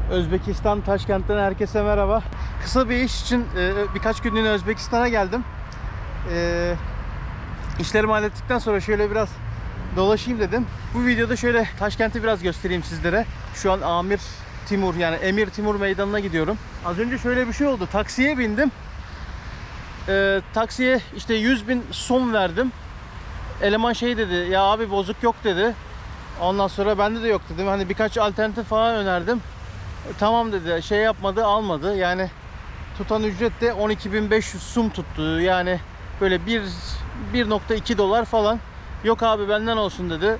Özbekistan Taşkent'ten herkese merhaba. Kısa bir iş için birkaç günlüğüne Özbekistan'a geldim. İşlerimi hallettikten sonra şöyle biraz dolaşayım dedim. Bu videoda şöyle Taşkent'i biraz göstereyim sizlere. Şu an Amir Timur, yani Emir Timur Meydanı'na gidiyorum. Az önce şöyle bir şey oldu. Taksiye bindim. Taksiye işte 100.000 som verdim. Eleman şey dedi, ya abi bozuk yok dedi. Ondan sonra bende de yok dedim. Hani birkaç alternatif falan önerdim. Tamam dedi, şey yapmadı, almadı. Yani tutan ücret de 12.500 som tuttu. Yani böyle 1.2 dolar falan. Yok abi benden olsun dedi.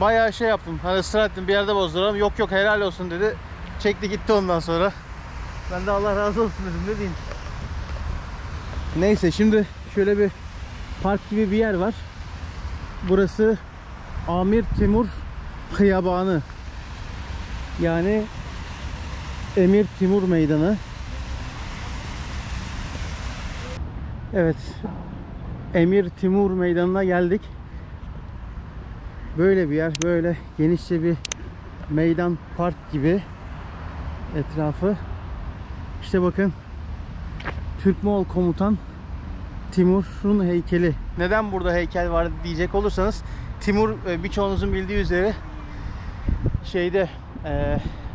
Bayağı şey yaptım. Hani ısrar ettim, bir yerde bozduralım. Yok yok helal olsun dedi. Çekti gitti ondan sonra. Ben de Allah razı olsun dedim, ne diyeyim. Neyse, şimdi şöyle bir park gibi bir yer var. Burası Amir Timur Hıyabanı. Yani Emir Timur Meydanı. Evet, Emir Timur Meydanı'na geldik. Böyle bir yer, böyle genişçe bir meydan, park gibi etrafı. İşte bakın, Türk-Moğol komutan Timur'un heykeli. Neden burada heykel var diyecek olursanız, Timur birçoğunuzun bildiği üzere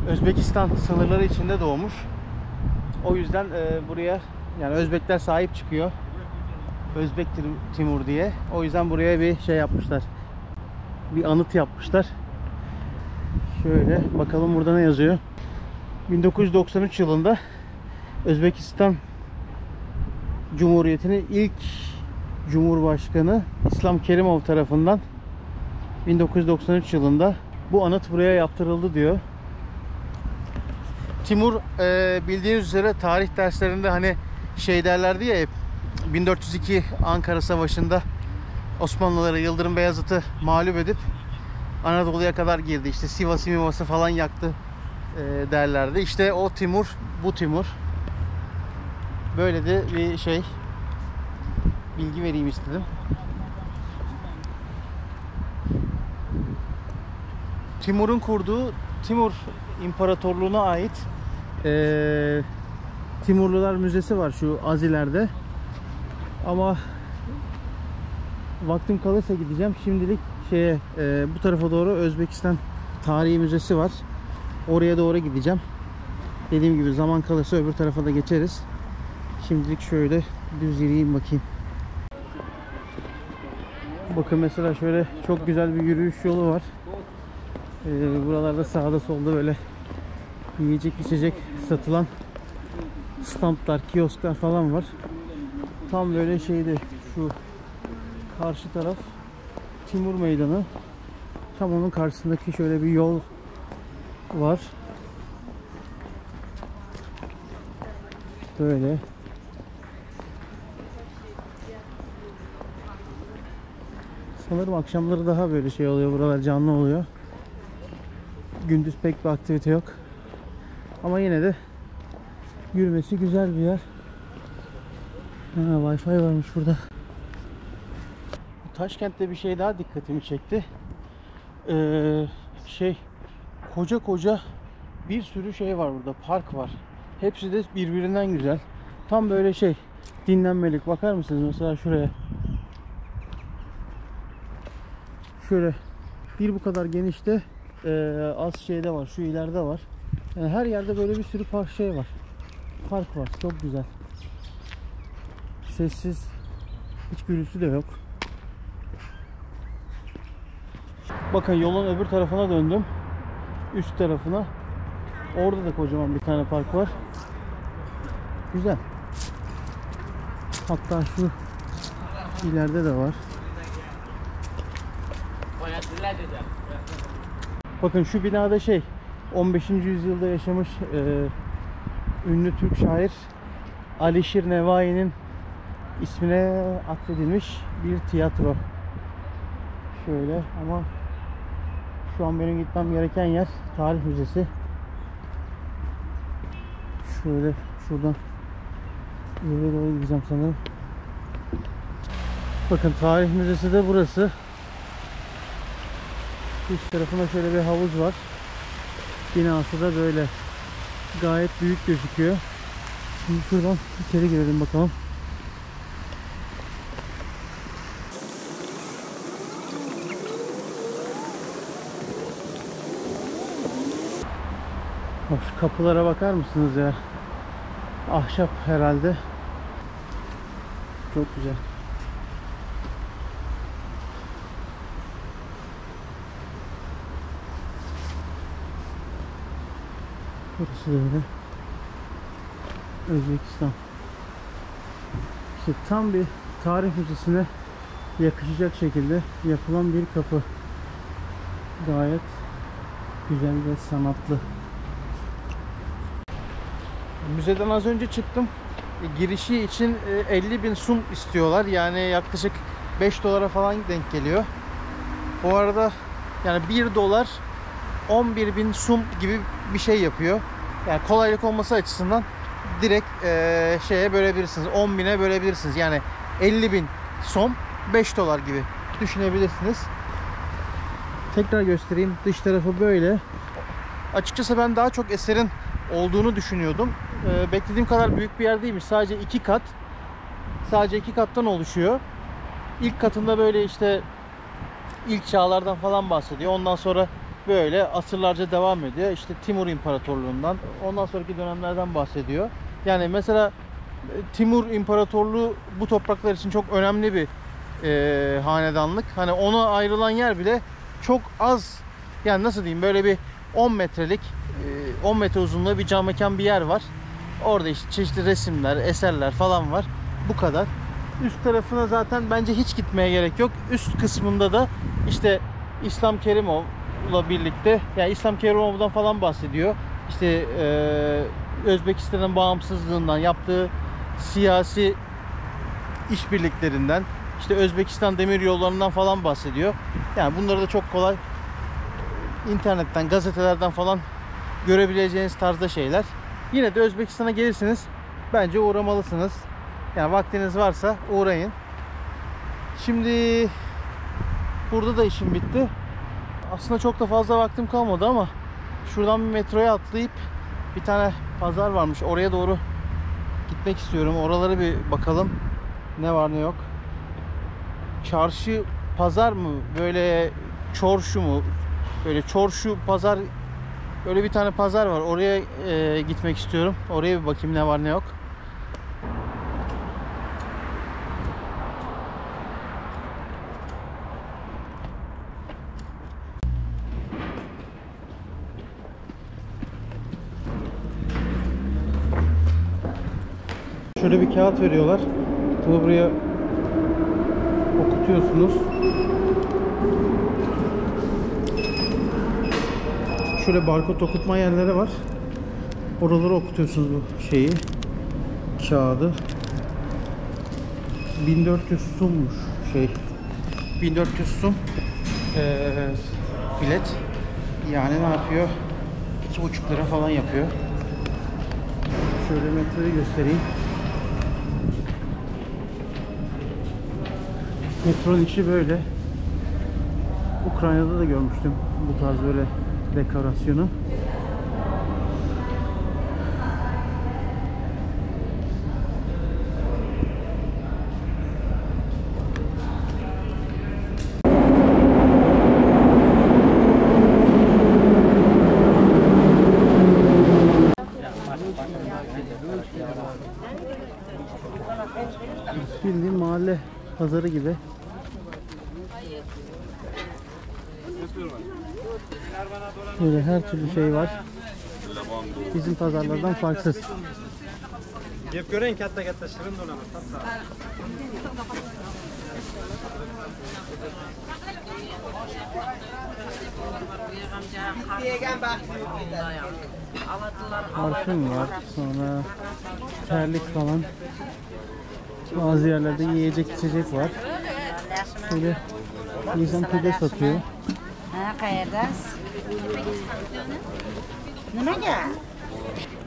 Özbekistan sınırları içinde doğmuş. O yüzden buraya, yani Özbekler sahip çıkıyor. Özbek Timur diye. O yüzden buraya bir şey yapmışlar. Bir anıt yapmışlar. Şöyle bakalım burada ne yazıyor. 1993 yılında Özbekistan Cumhuriyeti'nin ilk Cumhurbaşkanı İslam Kerimov tarafından 1993 yılında bu anıt buraya yaptırıldı diyor. Timur bildiğiniz üzere tarih derslerinde hani şey derlerdi ya hep, 1402 Ankara Savaşı'nda Osmanlıları, Yıldırım Beyazıt'ı mağlup edip Anadolu'ya kadar girdi. İşte Sivas'ı falan yaktı derlerdi. İşte o Timur, bu Timur. Böyle de bir şey, bilgi vereyim istedim. Timur'un kurduğu Timur İmparatorluğu'na ait Timurlular Müzesi var şu Aziler'de. Ama vaktim kalırsa gideceğim. Şimdilik bu tarafa doğru Özbekistan Tarihi Müzesi var. Oraya doğru gideceğim. Dediğim gibi zaman kalırsa öbür tarafa da geçeriz. Şimdilik şöyle düz yürüyeyim bakayım. Bakın mesela şöyle çok güzel bir yürüyüş yolu var. Buralarda sağda solda böyle yiyecek içecek satılan standlar, kiosklar falan var. Tam böyle şeyde, şu karşı taraf Timur Meydanı. Tam onun karşısındaki şöyle bir yol var. Böyle. Sanırım akşamları daha böyle şey oluyor. Buralar canlı oluyor. Gündüz pek bir aktivite yok. Ama yine de yürümesi güzel bir yer. Wi-Fi varmış burada. Taşkent'te bir şey daha dikkatimi çekti. Koca koca bir sürü şey var burada. Park var. Hepsi de birbirinden güzel. Tam böyle dinlenmelik. Bakar mısınız mesela şuraya? Şöyle bir bu kadar genişte az şeyde var. Şu ileride var. Yani her yerde böyle bir sürü park var. Park var. Çok güzel. Sessiz. Hiç gürültü de yok. Bakın yolun öbür tarafına döndüm. Üst tarafına. Orada da kocaman bir tane park var. Güzel. Hatta şu ileride de var. Bakın şu binada 15. yüzyılda yaşamış ünlü Türk şair Alişir Nevai'nin ismine atfedilmiş bir tiyatro. Şöyle, ama şu an benim gitmem gereken yer Tarih Müzesi. Şöyle şuradan yere doğru gideceğim sanırım. Bakın Tarih Müzesi de burası. Üst tarafında şöyle bir havuz var. binası da böyle. Gayet büyük gözüküyor. Şimdi şuradan içeri girelim bakalım. Bak şu kapılara bakar mısınız ya? Ahşap herhalde. Çok güzel. Burası da öyle. Özbekistan. İşte tam bir tarih müzesine yakışacak şekilde yapılan bir kapı. Gayet güzel ve sanatlı. Müzeden az önce çıktım. Girişi için 50.000 sum istiyorlar. Yani yaklaşık 5 dolara falan denk geliyor. Bu arada yani 1 dolar 11.000 sum gibi bir şey yapıyor. Yani kolaylık olması açısından direkt şeye bölebilirsiniz. 10.000'e bölebilirsiniz. Yani 50.000 som 5 dolar gibi düşünebilirsiniz. Tekrar göstereyim. Dış tarafı böyle. Açıkçası ben daha çok eserin olduğunu düşünüyordum. Beklediğim kadar büyük bir yer değilmiş. Sadece 2 kat. Sadece 2 kattan oluşuyor. İlk katında böyle işte ilk çağlardan falan bahsediyor. Ondan sonra böyle asırlarca devam ediyor. İşte Timur İmparatorluğundan, ondan sonraki dönemlerden bahsediyor. Yani mesela Timur İmparatorluğu bu topraklar için çok önemli bir hanedanlık. Hani ona ayrılan yer bile çok az. Yani nasıl diyeyim, böyle bir 10 metrelik 10 metre uzunluğu bir cam mekan bir yer var. Orada işte çeşitli resimler, eserler falan var. Bu kadar. Üst tarafına zaten bence hiç gitmeye gerek yok. Üst kısmında da işte İslam Kerimov'la birlikte, yani İslam Kerimov'dan falan bahsediyor. İşte Özbekistan'ın bağımsızlığından, yaptığı siyasi işbirliklerinden, işte Özbekistan demir yollarından falan bahsediyor. Yani bunları da çok kolay internetten, gazetelerden falan görebileceğiniz tarzda şeyler. Yine de Özbekistan'a gelirsiniz, bence uğramalısınız. Yani vaktiniz varsa uğrayın. Şimdi burada da işim bitti. Aslında çok da fazla vaktim kalmadı ama şuradan bir metroya atlayıp bir tane pazar varmış, oraya doğru gitmek istiyorum. Oralara bir bakalım ne var ne yok. Çarşı pazar mı, böyle çorşu mu, böyle çorşu pazar, böyle bir tane pazar var, oraya gitmek istiyorum. Oraya bir bakayım ne var ne yok. Şöyle bir kağıt veriyorlar. Bunu buraya okutuyorsunuz. Şöyle barkod okutma yerleri var. Oraları okutuyorsunuz bu şeyi. Kağıdı. 1400 summuş şey. 1400 sum bilet. Yani ne yapıyor? 2,5 lira falan yapıyor. Şöyle metroyu göstereyim. Metronun içi böyle. Ukrayna'da da görmüştüm bu tarz böyle dekorasyonu. Bildiğin mahalle pazarı gibi. Böyle her türlü şey var. Bizim pazarlardan farksız. Parfüm var, sonra terlik falan. Bazı yerlerde yiyecek içecek var. Şöyle insan pide satıyor.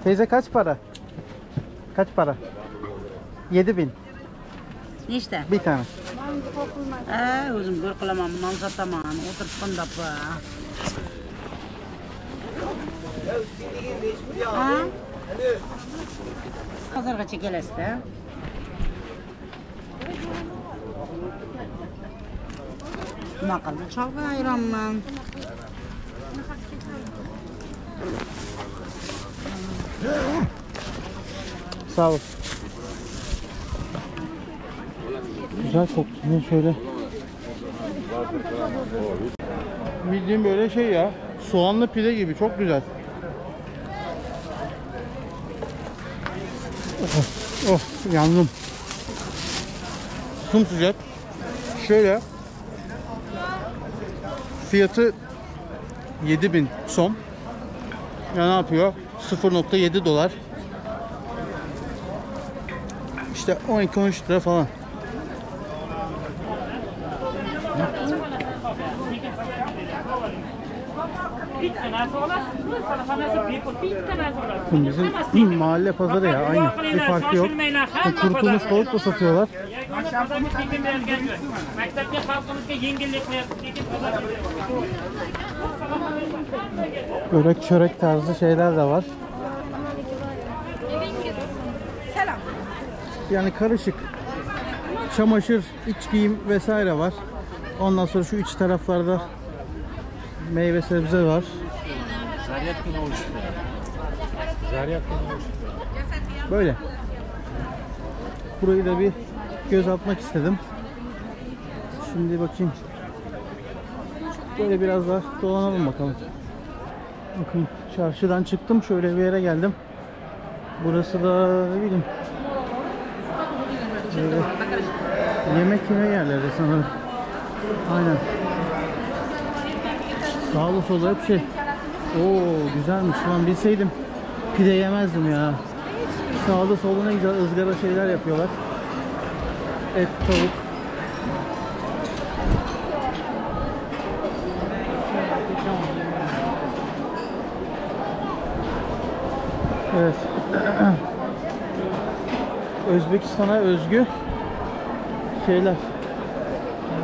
Teyze kaç para? Kaç para? 7.000. İşte. Bir tane. Özüm gör kılamam, bundan satamam. Oturup fındık Ha? Pazarga çekelesi de. Makalda çalgı ayranman. Sağ ol. Güzel koktu. Ne şöyle. Bildiğim böyle şey ya. Soğanlı pide gibi. Çok güzel. Oh, yandım. Sımsıcak. Şöyle. Fiyatı 7.000 som. Ya ne yapıyor? 0.7 dolar. İşte 12-13 lira falan. Bizim mahalle pazarı ya, aynı. Bir farkı yok. Kurutulmuş balık da satıyorlar. Börek çörek tarzı şeyler de var. Yani karışık. Çamaşır, iç giyim vesaire var. Ondan sonra şu iç taraflarda meyve sebze var. Böyle. Burayı da bir göz atmak istedim. Şimdi bakayım. Böyle biraz daha dolanalım bakalım. Bakın çarşıdan çıktım, şöyle bir yere geldim. Burası da ne bileyim, yemek yeme yerleri sanırım. Aynen. Sağlı sollu hep şey. Oo güzelmiş lan, bilseydim pide yemezdim ya. Sağlı sollu ne güzel ızgara şeyler yapıyorlar. Et, tavuk. Evet. Özbekistan'a özgü şeyler,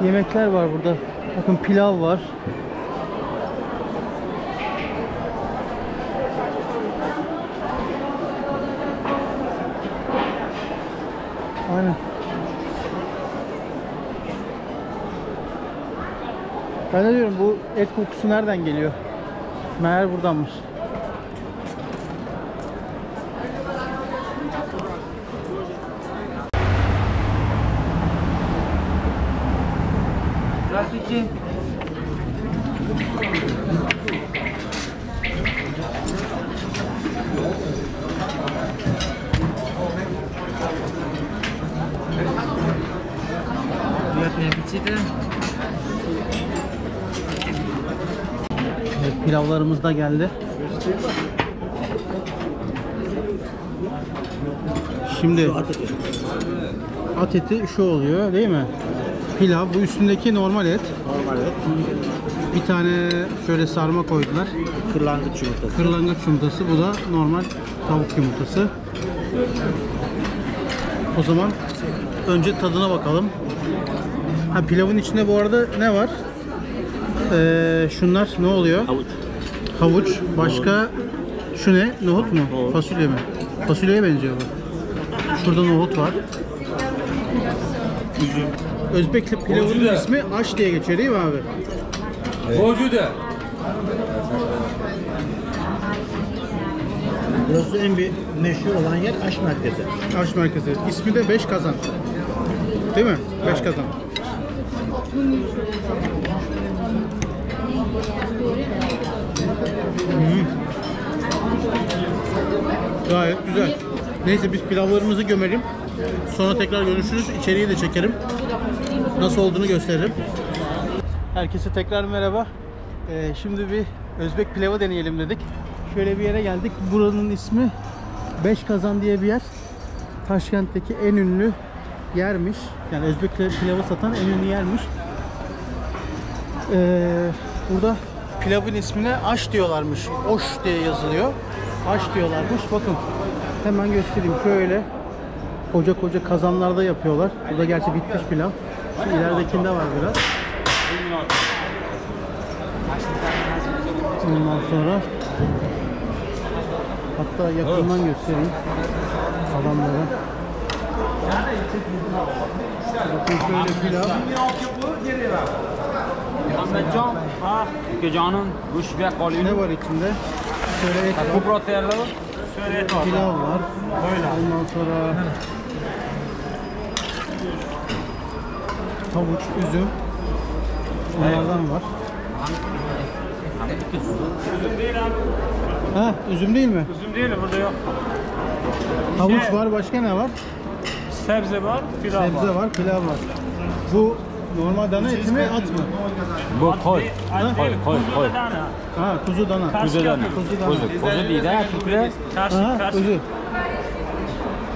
yemekler var burada. Bakın pilav var. Aynen. Ben de diyorum, bu et kokusu nereden geliyor? Meğer buradanmış. Здравствуйте. Приятного аппетита. Evet, pilavlarımız da geldi. Şimdi at eti şu oluyor değil mi? Pilav, bu üstündeki normal et. Normal et. Bir tane şöyle sarma koydular. Kırlangıç yumurtası. Kırlangıç yumurtası, bu da normal tavuk yumurtası. O zaman önce tadına bakalım. Ha, pilavın içinde bu arada ne var? Şunlar ne oluyor? Havuç. Havuç. Başka şu ne? Nohut mu? Nohut. Fasulye mi? Fasulyeye benziyor bu. Şurada nohut var. Üzüm. Özbekli pilavının ismi aş diye geçiyor değil mi abi? Mocude. Burası en bir meşhur olan yer aş merkezi. Aş merkezi. İsmi de Beş Kazan. Değil mi? Beş Kazan. Gayet güzel. Neyse, biz pilavlarımızı gömelim. Sonra tekrar görüşürüz. İçeriği de çekerim. Nasıl olduğunu gösteririm. Herkese tekrar merhaba. Şimdi bir Özbek pilavı deneyelim dedik. Şöyle bir yere geldik. Buranın ismi Beş Kazan diye bir yer. Taşkent'teki en ünlü yermiş. Yani Özbek pilavı satan en ünlü yermiş. Burada pilavın ismine aş diyorlarmış. Oş diye yazılıyor. Aş diyorlarmış. Bakın hemen göstereyim. Şöyle koca koca kazanlarda yapıyorlar. Burada gerçi bitmiş pilav. Şu ileridekinde var biraz. Ondan sonra Hatta yakından göstereyim adamlara. Bakın şöyle pilav. Ahmetcan, ha, ukajonim, go'sht ve qoling. Ne var içinde? Şöyle et var. Ko'proq tayyorlab. Pilav var. Ondan sonra havuç, üzüm. Onlardan var. Ha, üzüm değil mi? Üzüm değil, burada yok. Havuç var, başka ne var? Sebze var, pilav var. Sebze var, pilav var. Bu normal dana eti mi, at mı? Bu qo'y. Ay değil, Qo'y. kuzu dana. Ha, kuzu dana. Karşı Kuzu dana. yapıyoruz. Kuzu dana. Qo'zi deydi, ha, turklar. Karşı, Ha, karşı. kuzu.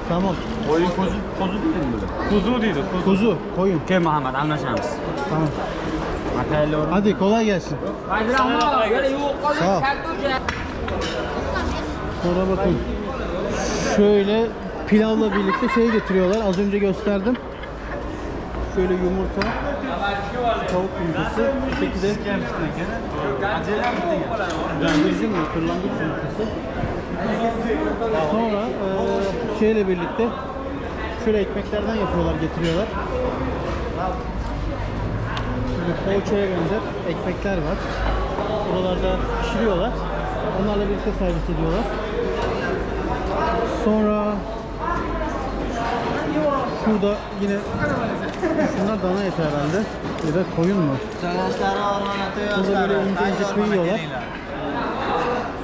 Tamam. Qo'y qo'zi deydi bular. Kuzu değil, kuzu. Kuzu, koyun. Ke Muhammad, almashamiz. Tamam. Ataylar. Hadi kolay gelsin. Sağ ol. Sonra bakın. Şöyle pilavla birlikte şey getiriyorlar. Az önce gösterdim. Şöyle yumurta. Tavuk yumurtası. Öteki de bizim mi? Kırlangıç yumurtası. Sonra şeyle birlikte şöyle ekmeklerden yapıyorlar, getiriyorlar. Böyle poğaçaya benzer ekmekler var. Buralarda pişiriyorlar. Onlarla birlikte servis ediyorlar. Sonra şurada yine şunlar dana eti herhalde ya da koyun mu? Burada böyle ince ince kıyıyorlar.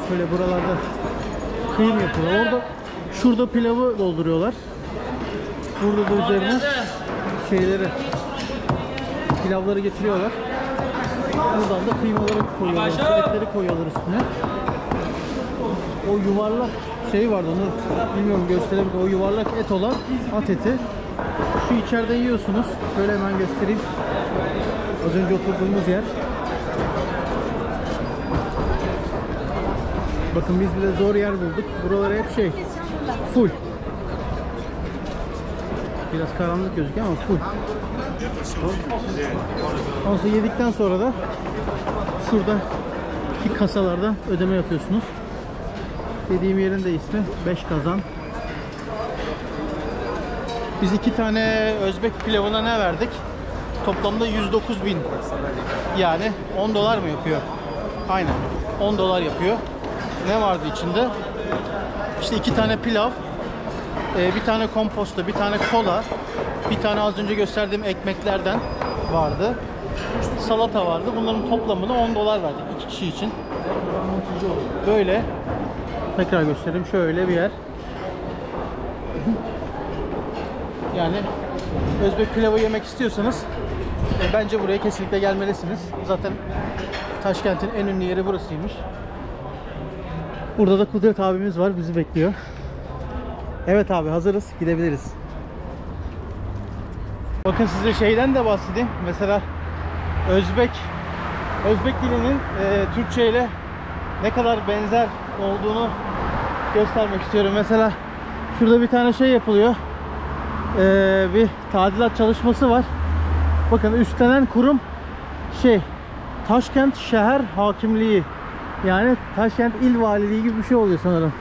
Şöyle buralarda kıyım yapıyorlar. Orada şurada pilavı dolduruyorlar. Burada da üzerine şeyleri, pilavları getiriyorlar. Buradan da kıymaları koyuyorlar, etleri koyuyorlar üstüne. O yuvarlak şey vardı, onu bilmiyorum gösterebilirim. O yuvarlak et olan at eti. Şu içeride yiyorsunuz. Şöyle hemen göstereyim. Az önce oturduğumuz yer. Bakın biz bile zor yer bulduk. Buralar hep şey, full. Biraz karanlık gözüküyor ama full. Ondan sonra yedikten sonra da şuradaki kasalarda ödeme yapıyorsunuz. Dediğim yerin de ismi 5 Kazan. Biz 2 tane Özbek pilavına ne verdik? Toplamda 109.000. Yani 10 dolar mı yapıyor? Aynen. 10 dolar yapıyor. Ne vardı içinde? İşte 2 tane pilav, bir tane komposto, bir tane kola, bir tane az önce gösterdiğim ekmeklerden vardı. Salata vardı. Bunların toplamını 10 dolar verdik 2 kişi için. Böyle. Tekrar göstereyim. Şöyle bir yer. Yani Özbek pilavı yemek istiyorsanız bence buraya kesinlikle gelmelisiniz. Zaten Taşkent'in en ünlü yeri burasıymış. Burada da Kudret abimiz var. Bizi bekliyor. Evet abi, hazırız. Gidebiliriz. Bakın size şeyden de bahsedeyim. Mesela Özbek dilinin Türkçe ile ne kadar benzer olduğunu göstermek istiyorum. Mesela şurada bir tane şey yapılıyor. Bir tadilat çalışması var. Bakın üstlenen kurum Taşkent Şehir Hakimliği. Yani Taşkent İl Valiliği gibi bir şey oluyor sanırım.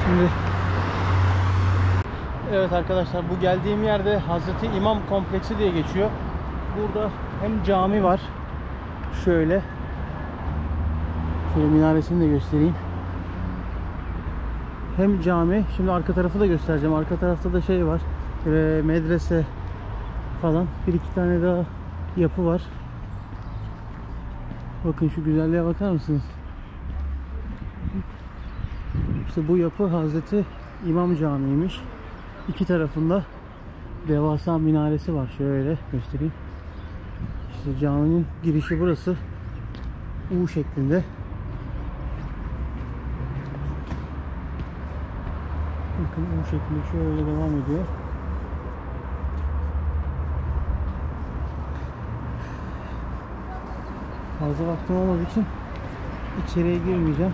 Şimdi evet arkadaşlar, bu geldiğim yerde Hazreti İmam Kompleksi diye geçiyor. Burada hem cami var. Şöyle minaresini de göstereyim. Hem cami. Şimdi arka tarafı da göstereceğim. Arka tarafta da şey var. Medrese falan. Bir iki tane daha yapı var. Bakın şu güzelliğe bakar mısınız? İşte bu yapı Hazreti İmam Camii'ymiş. İki tarafında devasa minaresi var. Şöyle göstereyim. İşte caminin girişi burası. U şeklinde. Bakın U şeklinde şöyle devam ediyor. Fazla vaktim olmadığı için içeriye girmeyeceğim.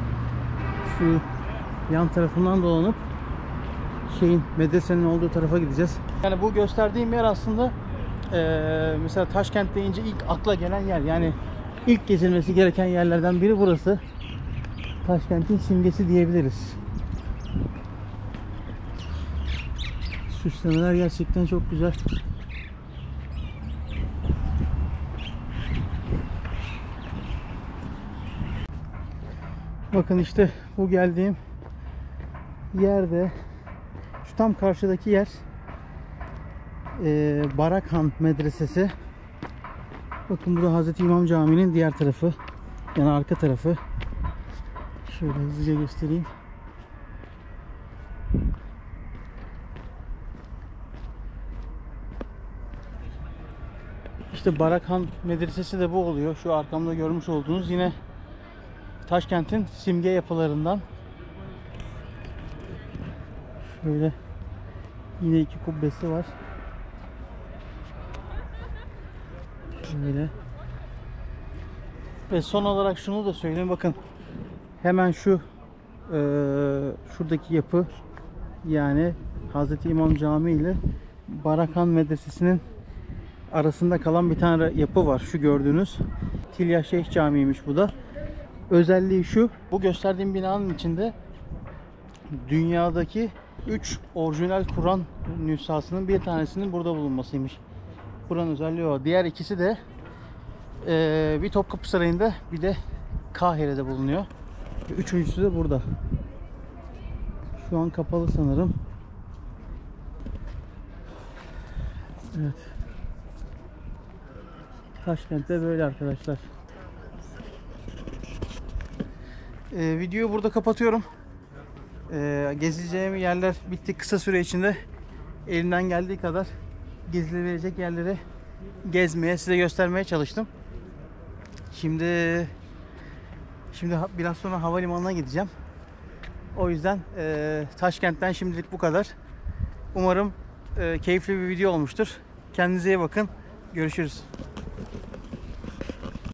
Şu yan tarafından dolanıp medresenin olduğu tarafa gideceğiz. Yani bu gösterdiğim yer aslında mesela Taşkent deyince ilk akla gelen yer. Yani İlk gezilmesi gereken yerlerden biri burası. Taşkent'in simgesi diyebiliriz. Süslemeler gerçekten çok güzel. Bakın işte bu geldiğim yerde, şu tam karşıdaki yer Barakhan Medresesi. Bakın bu da Hazreti İmam Camii'nin diğer tarafı, yani arka tarafı. Şöyle hızlıca göstereyim. İşte Barakhan Medresesi de bu oluyor. Şu arkamda görmüş olduğunuz yine Taşkent'in simge yapılarından. Şöyle yine iki kubbesi var. Şöyle. Ve son olarak şunu da söyleyeyim. Bakın hemen şu şuradaki yapı, yani Hazreti İmam Camii ile Barakhan Medresesi'nin arasında kalan bir tane yapı var. Şu gördüğünüz Tilya Şeyh Camii'ymiş bu da. Özelliği şu. Bu gösterdiğim binanın içinde dünyadaki 3 orijinal Kur'an nüshasının bir tanesinin burada bulunmasıymış. Buranın özelliği o. Diğer ikisi de bir Topkapı Sarayı'nda, bir de Kahire'de bulunuyor. Üçüncüsü de burada. Şu an kapalı sanırım. Evet. Taşkent'te böyle arkadaşlar. Videoyu burada kapatıyorum. Gezeceğim yerler bitti. Kısa süre içinde elimden geldiği kadar gezilebilecek yerleri gezmeye, size göstermeye çalıştım. Şimdi biraz sonra havalimanına gideceğim. O yüzden Taşkent'ten şimdilik bu kadar. Umarım keyifli bir video olmuştur. Kendinize iyi bakın. Görüşürüz.